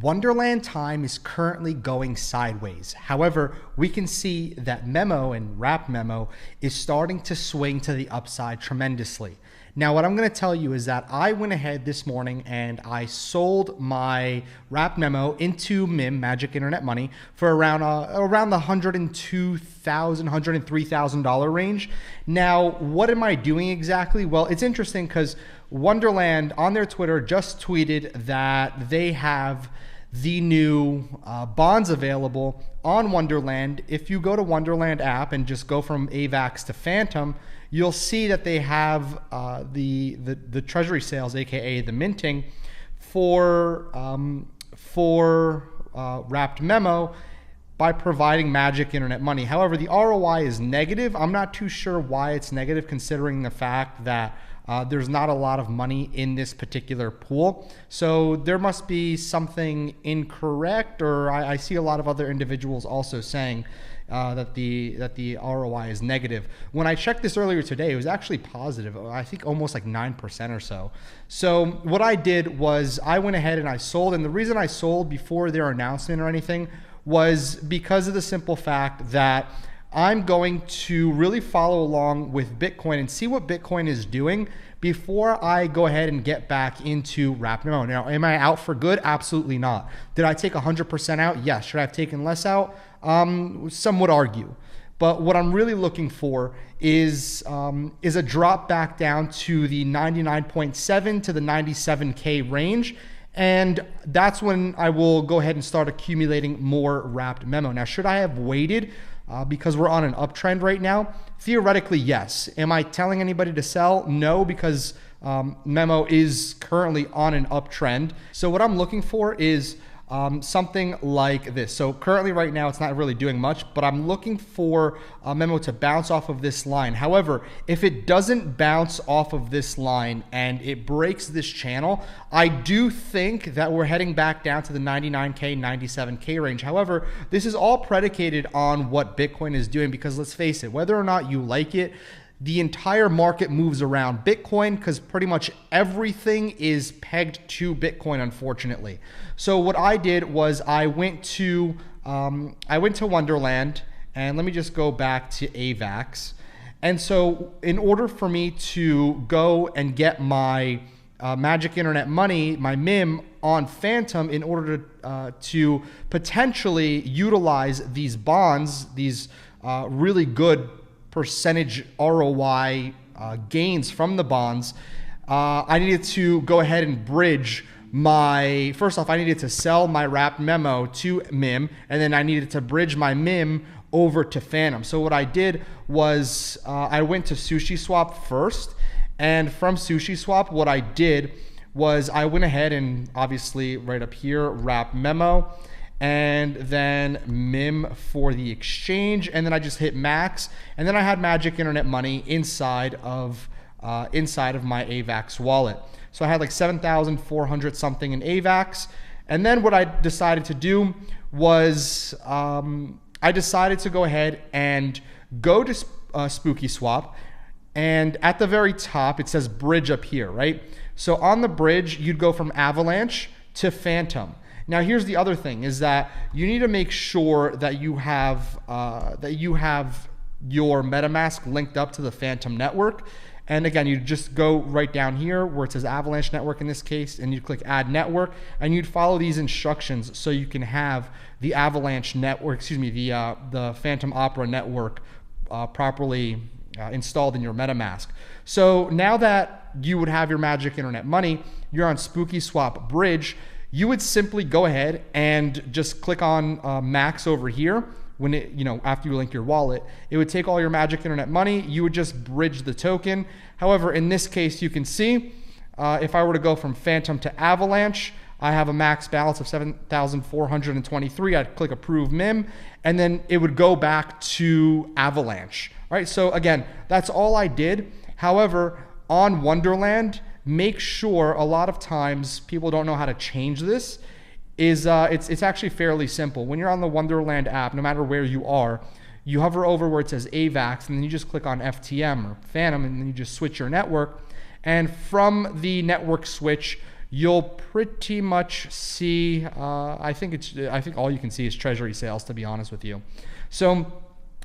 Wonderland Time is currently going sideways. However, we can see that MEMO and wMEMO is starting to swing to the upside tremendously. Now, what I'm going to tell you is that I went ahead this morning and I sold my wMEMO into MEMO, Magic Internet Money, for around the $102,000, $103,000 range. Now, what am I doing exactly? Well, it's interesting because Wonderland on their Twitter just tweeted that they have the new bonds available on Wonderland. If you go to Wonderland app and just go from AVAX to Fantom, you'll see that they have the treasury sales, aka the minting, for wMEMO by providing Magic Internet Money. However, the ROI is negative. I'm not too sure why it's negative, considering the fact that there's not a lot of money in this particular pool. So there must be something incorrect, or I see a lot of other individuals also saying that the ROI is negative. When I checked this earlier today, it was actually positive. I think almost like 9% or so. So what I did was I went ahead and I sold. And the reason I sold before their announcement or anything was because of the simple fact that I'm going to really follow along with Bitcoin and see what Bitcoin is doing before I go ahead and get back into wMEMO. Now, am I out for good? Absolutely not. Did I take 100% out? Yes. Should I have taken less out? Some would argue. But what I'm really looking for is a drop back down to the 99.7 to the 97K range. And that's when I will go ahead and start accumulating more wMEMO. Now, should I have waited because we're on an uptrend right now? Theoretically, yes. Am I telling anybody to sell? No, because MEMO is currently on an uptrend. So what I'm looking for is something like this. So currently right now, it's not really doing much, but I'm looking for MEMO to bounce off of this line. However, if it doesn't bounce off of this line and it breaks this channel, I do think that we're heading back down to the 99K, 97K range. However, this is all predicated on what Bitcoin is doing, because let's face it, whether or not you like it, the entire market moves around Bitcoin because pretty much everything is pegged to Bitcoin, unfortunately. So what I did was I went to Wonderland, and let me just go back to AVAX. And so in order for me to go and get my Magic Internet Money, my MEMO, on Fantom, in order to potentially utilize these bonds, these really good percentage ROI gains from the bonds, I needed to go ahead and bridge first off, I needed to sell my wMEMO to MEMO, and then I needed to bridge my MEMO over to Fantom. So what I did was I went to SushiSwap first, and from SushiSwap, what I did was I went ahead and obviously right up here, wMEMO, and then MEMO for the exchange, and then I just hit max, and then I had Magic Internet Money inside of my AVAX wallet. So I had like 7,400 something in AVAX, and then what I decided to do was I decided to go ahead and go to SushiSwap, and at the very top it says bridge up here, right? So on the bridge, you'd go from Avalanche to Fantom. Now, here's the other thing, is that you need to make sure that you have your MetaMask linked up to the Fantom network. And again, you just go right down here where it says Avalanche Network in this case, and you click Add Network, and you'd follow these instructions so you can have the Avalanche network, the Fantom Opera network properly installed in your MetaMask. So now that you would have your Magic Internet Money, you're on SushiSwap Bridge, you would simply go ahead and just click on max over here. When it, after you link your wallet, it would take all your Magic Internet Money. You would just bridge the token. However, in this case, you can see if I were to go from Fantom to Avalanche, I have a max balance of 7,423. I'd click Approve MEMO, and then it would go back to Avalanche. All right. So again, that's all I did. However, on Wonderland, make sure, a lot of times people don't know how to change this, is it's actually fairly simple. When you're on the Wonderland app, no matter where you are, you hover over where it says AVAX, and then you just click on FTM or Fantom, and then you just switch your network. And from the network switch, you'll pretty much see, I think all you can see is treasury sales, to be honest with you. So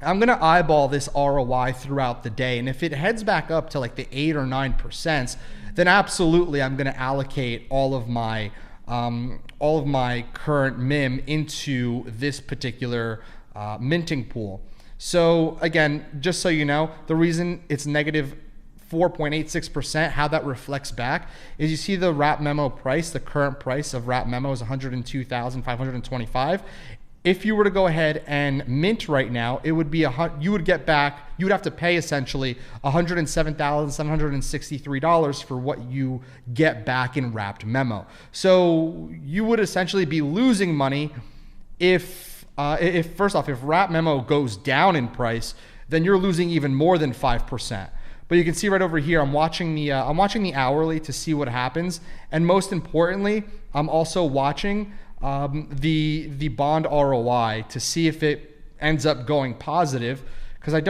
I'm going to eyeball this ROI throughout the day. And if it heads back up to like the 8 or 9%, then absolutely I'm going to allocate all of my current MIM into this particular minting pool. So again, just so you know, the reason it's negative 4.86%, how that reflects back is you see the wMEMO price, the current price of wMEMO is 102,525. If you were to go ahead and mint right now, it would be you would have to pay essentially $107,763 for what you get back in wMEMO. So you would essentially be losing money if first off, if wMEMO goes down in price, then you're losing even more than 5%. But you can see right over here, I'm watching the hourly to see what happens, and most importantly, I'm also watching the bond ROI to see if it ends up going positive, because I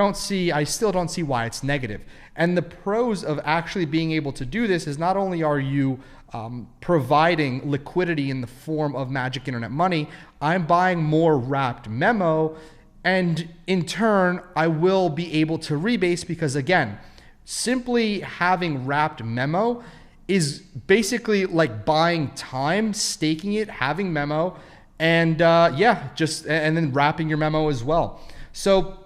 still don't see why it's negative. And the pros of actually being able to do this is not only are you providing liquidity in the form of magic internet money, I'm buying more wMEMO, and in turn, I will be able to rebase, because again, simply having wMEMO is basically like buying time, staking it, having MEMO, and and then wrapping your MEMO as well. So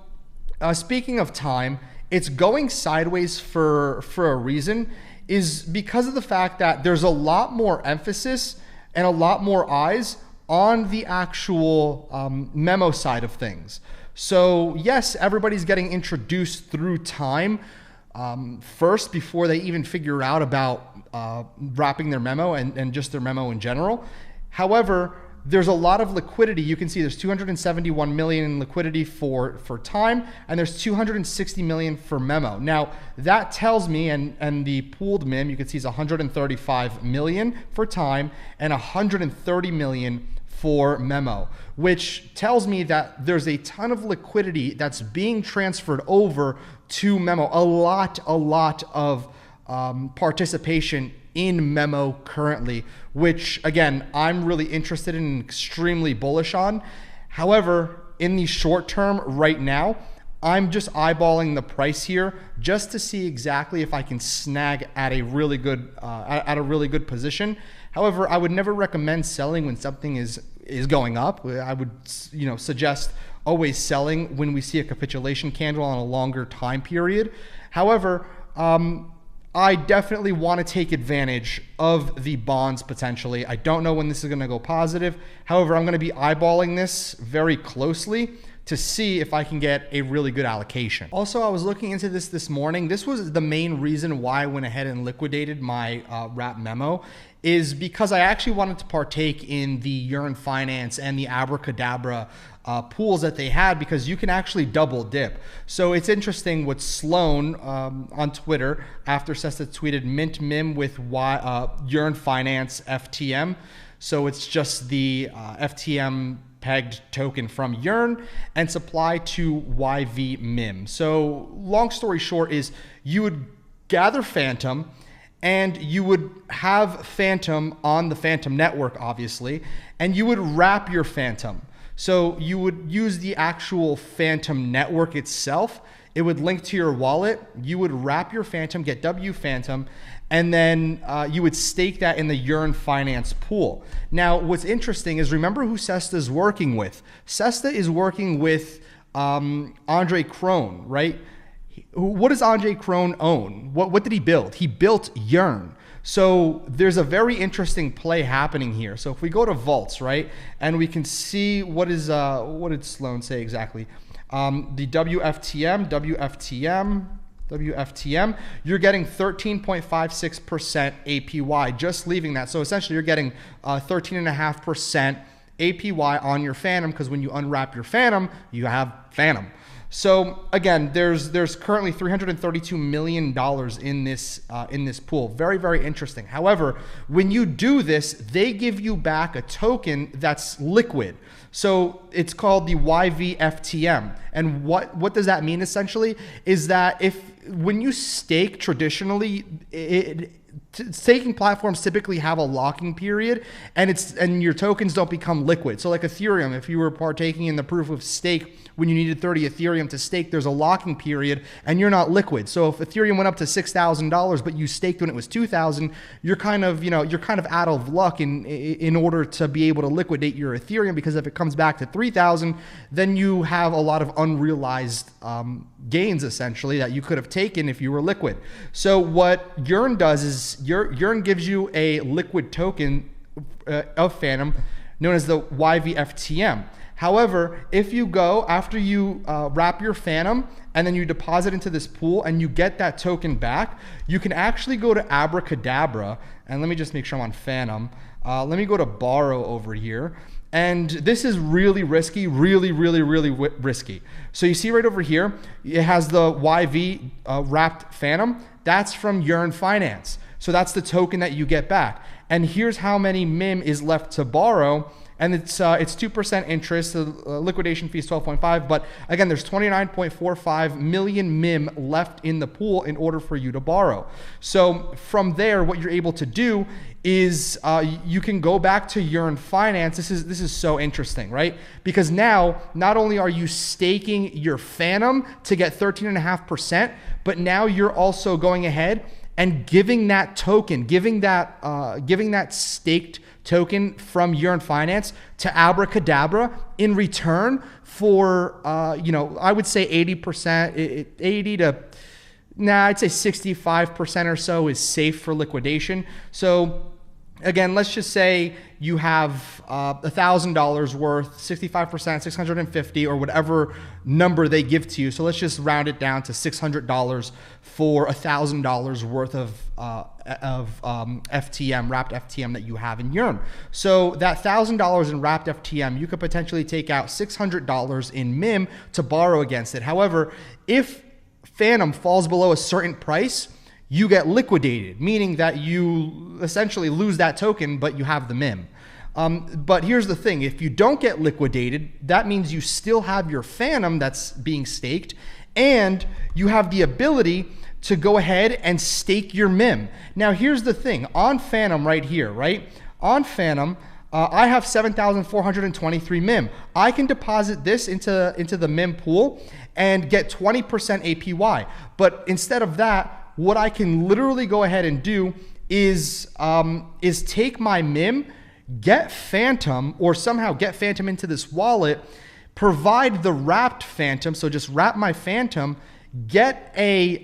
speaking of time, it's going sideways for a reason, is because of the fact that there's a lot more emphasis and a lot more eyes on the actual MEMO side of things. So yes, everybody's getting introduced through time first before they even figure out about wrapping their MEMO and just their MEMO in general. However, there's a lot of liquidity. You can see there's 271 million in liquidity for time, and there's 260 million for MEMO. Now that tells me, and the pooled MIM, you can see is 135 million for time and 130 million for MEMO, which tells me that there's a ton of liquidity that's being transferred over to MEMO. A lot of participation in MEMO currently, which again, I'm really interested in and extremely bullish on. However, in the short term right now, I'm just eyeballing the price here just to see exactly if I can snag at a really good position. However, I would never recommend selling when something is going up. I would suggest always selling when we see a capitulation candle on a longer time period. However, I definitely want to take advantage of the bonds potentially. I don't know when this is going to go positive. However, I'm going to be eyeballing this very closely to see if I can get a really good allocation. Also, I was looking into this morning. This was the main reason why I went ahead and liquidated my wMEMO, is because I actually wanted to partake in the Yearn Finance and the Abracadabra pools that they had, because you can actually double dip. So it's interesting what Sloan on Twitter, after Sesta tweeted mint MIM with Yearn Finance FTM. So it's just the FTM pegged token from Yearn and supply to wMEMO. So long story short is you would gather Fantom, and you would have Fantom on the Fantom network, obviously, and you would wrap your Fantom. So you would use the actual Fantom network itself. It would link to your wallet. You would wrap your Fantom, get wFantom, and then you would stake that in the Yearn Finance pool. Now, what's interesting is, remember who Sesta is working with. Sesta is working with Andre Krohn, right? What does Andre Krohn own? What did he build? He built Yearn. So there's a very interesting play happening here. So if we go to vaults, right, and we can see what did Sloan say exactly? The WFTM, you're getting 13.56% APY just leaving that. So essentially you're getting 13.5% APY on your Fantom, because when you unwrap your Fantom, you have Fantom. So again, there's currently $332 million in this pool. Very, very interesting. However, when you do this, they give you back a token that's liquid. So it's called the YVFTM. And what does that mean essentially? Is that when you stake traditionally, staking platforms typically have a locking period, and your tokens don't become liquid. So like Ethereum, if you were partaking in the proof of stake when you needed 30 Ethereum to stake, there's a locking period and you're not liquid. So if Ethereum went up to $6,000 but you staked when it was 2,000, you're kind of out of luck in order to be able to liquidate your Ethereum, because if it comes back to 3,000, then you have a lot of unrealized gains essentially that you could have taken if you were liquid. So what Yearn does is Yearn gives you a liquid token of Fantom known as the YVFTM. However, if you go after you wrap your Fantom and then you deposit into this pool and you get that token back, you can actually go to Abracadabra, and let me just make sure I'm on Fantom. Let me go to borrow over here. And this is really risky, really risky. So you see right over here, it has the YV wrapped Fantom. That's from Yearn Finance. So that's the token that you get back. And here's how many MEM is left to borrow. And it's 2% interest. The liquidation fee is 12.5. But again, there's 29.45 million MEM left in the pool in order for you to borrow. So from there, what you're able to do is you can go back to Yearn Finance. This is so interesting, right? Because now not only are you staking your Fantom to get 13.5%, but now you're also going ahead and giving that token, giving that staked token from Yearn Finance to Abracadabra in return for I would say 80%, 80 to I'd say 65% or so is safe for liquidation. So again, let's just say you have $1,000 worth, 65%, 650, or whatever number they give to you. So let's just round it down to $600 for $1,000 worth of FTM, wrapped FTM that you have in Yearn. So that $1,000 in wrapped FTM, you could potentially take out $600 in MEM to borrow against it. However, if Fantom falls below a certain price, you get liquidated, meaning that you essentially lose that token, but you have the MEM. But here's the thing, if you don't get liquidated, that means you still have your Fantom that's being staked, and you have the ability to go ahead and stake your MEM. Now here's the thing, on Fantom right here, right? On Fantom, I have 7,423 MEM. I can deposit this into the MEM pool and get 20% APY. But instead of that, what I can literally go ahead and do is take my MEM, get Fantom, or somehow get Fantom into this wallet, provide the wrapped Fantom, so just wrap my Fantom, get a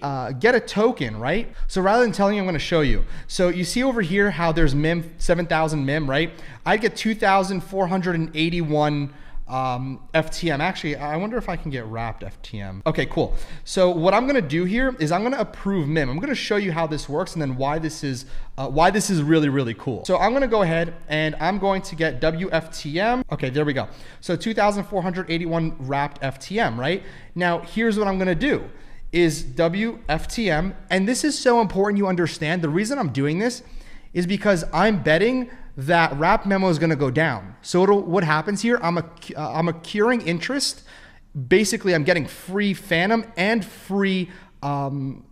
token, right? So rather than telling you, I'm going to show you. So you see over here how there's MEM, 7,000 MEM, right? I get 2,481 FTM. Actually, I wonder if I can get wrapped FTM. Okay, cool. So what I'm going to do here is I'm going to approve MEM. I'm going to show you how this works and then why this is really cool. So I'm going to go ahead and I'm going to get WFTM. Okay, there we go. So 2,481 wrapped FTM, right? Now, here's what I'm going to do is WFTM. And this is so important you understand. The reason I'm doing this is because I'm betting that wrapped MEMO is going to go down. So what happens here, I'm accruing interest. Basically, I'm getting free Fantom and free MEM.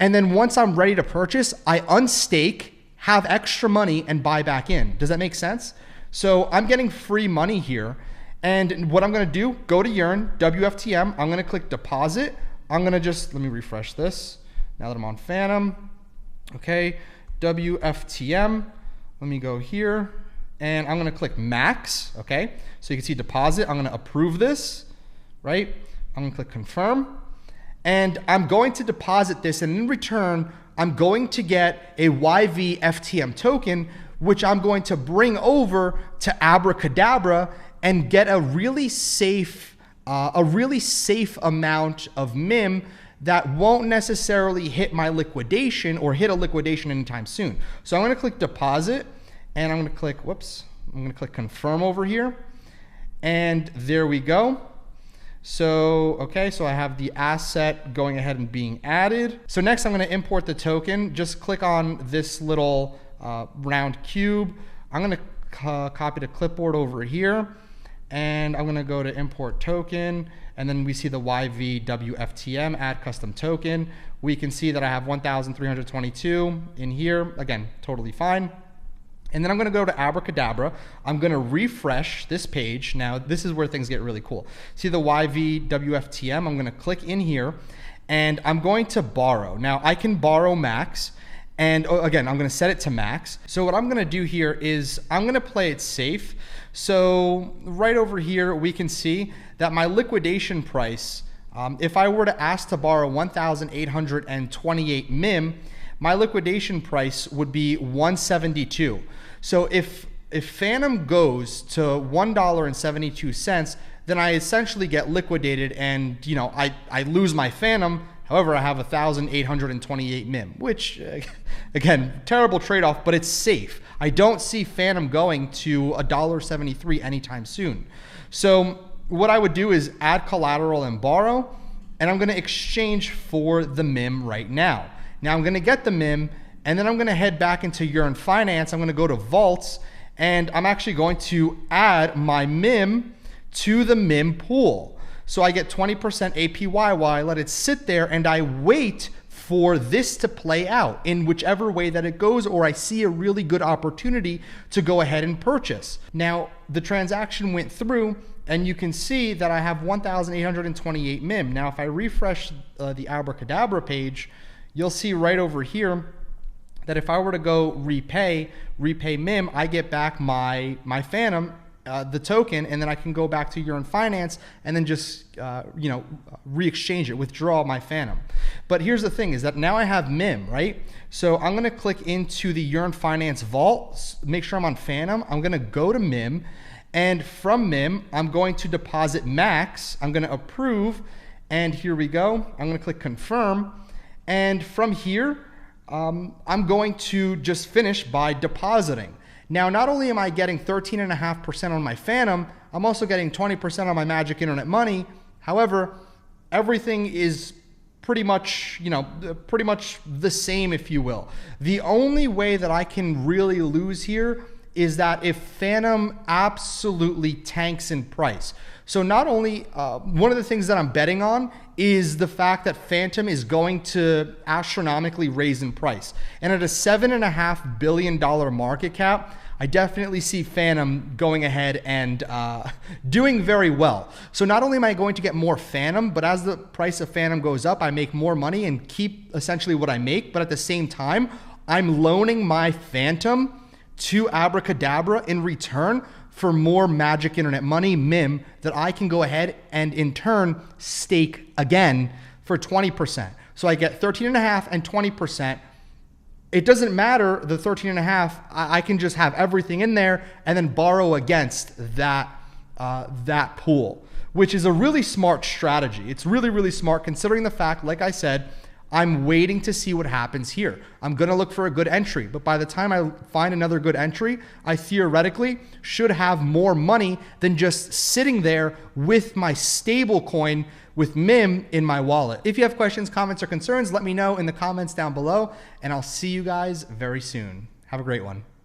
And then once I'm ready to purchase, I unstake, have extra money, and buy back in. Does that make sense? So I'm getting free money here. And what I'm going to do, go to Yearn, WFTM. I'm going to click deposit. I'm going to just, let me refresh this now that I'm on Fantom. Okay. WFTM, let me go here and I'm going to click max. Okay, so you can see deposit. I'm going to approve this, right? I'm going to click confirm and I'm going to deposit this, and in return I'm going to get a YVFTM token, which I'm going to bring over to Abracadabra and get a really safe amount of MEM that won't necessarily hit my liquidation or hit a liquidation anytime soon. So I'm going to click deposit and I'm going to click, I'm going to click confirm over here. And there we go. So, okay, so I have the asset going ahead and being added. So next I'm going to import the token. Just click on this little round cube. I'm going to copy the clipboard over here. and I'm gonna go to import token, and then we see the YVWFTM, add custom token. We can see that I have 1,322 in here. Again, totally fine. And then I'm gonna go to Abracadabra. I'm gonna refresh this page. Now, this is where things get really cool. See the YVWFTM, I'm gonna click in here, and I'm going to borrow. Now, I can borrow max, and again, I'm gonna set it to max. So what I'm gonna do here is I'm gonna play it safe. So right over here, we can see that my liquidation price, if I were to ask to borrow 1,828 MEMO, my liquidation price would be 172. So if Fantom goes to $1.72, then I essentially get liquidated, and I lose my Fantom. However, I have 1,828 MEMO, which again, terrible trade-off, but it's safe. I don't see Fantom going to $1.73 anytime soon. So what I would do is add collateral and borrow, and I'm gonna exchange for the MEMO right now. Now I'm gonna get the MEMO, and then I'm gonna head back into Yearn Finance. I'm gonna go to vaults, and I'm actually going to add my MEMO to the MEMO pool. So I get 20% APYY, let it sit there, and I wait for this to play out in whichever way that it goes, or I see a really good opportunity to go ahead and purchase. Now, the transaction went through, and you can see that I have 1,828 MEMO. Now, if I refresh the Abracadabra page, you'll see right over here that if I were to go repay MEMO, I get back my Fantom, the token, and then I can go back to Yearn Finance and then just re-exchange it, withdraw my Fantom. But here's the thing, is that now I have MEMO, right? So I'm gonna click into the Yearn Finance vault, make sure I'm on Fantom. I'm gonna go to MEMO, and from MEMO, I'm going to deposit max. I'm gonna approve, and here we go. I'm gonna click confirm, and from here, I'm going to just finish by depositing. Now, not only am I getting 13.5% on my Fantom, I'm also getting 20% on my Magic Internet Money. However, everything is pretty much the same, if you will. The only way that I can really lose here is that if Fantom absolutely tanks in price. So not only, one of the things that I'm betting on is the fact that Fantom is going to astronomically raise in price. And at a $7.5 billion market cap, I definitely see Fantom going ahead and doing very well. So not only am I going to get more Fantom, but as the price of Fantom goes up, I make more money and keep essentially what I make. But at the same time, I'm loaning my Fantom to Abracadabra in return for more Magic Internet Money, MEMO, that I can go ahead and in turn stake again for 20%. So I get 13.5 and 20%. It doesn't matter the 13.5. I can just have everything in there and then borrow against that pool, which is a really smart strategy. It's really, really smart considering the fact, like I said, I'm waiting to see what happens here. I'm gonna look for a good entry, but by the time I find another good entry, I theoretically should have more money than just sitting there with my stable coin with MEMO in my wallet. If you have questions, comments, or concerns, let me know in the comments down below, and I'll see you guys very soon. Have a great one.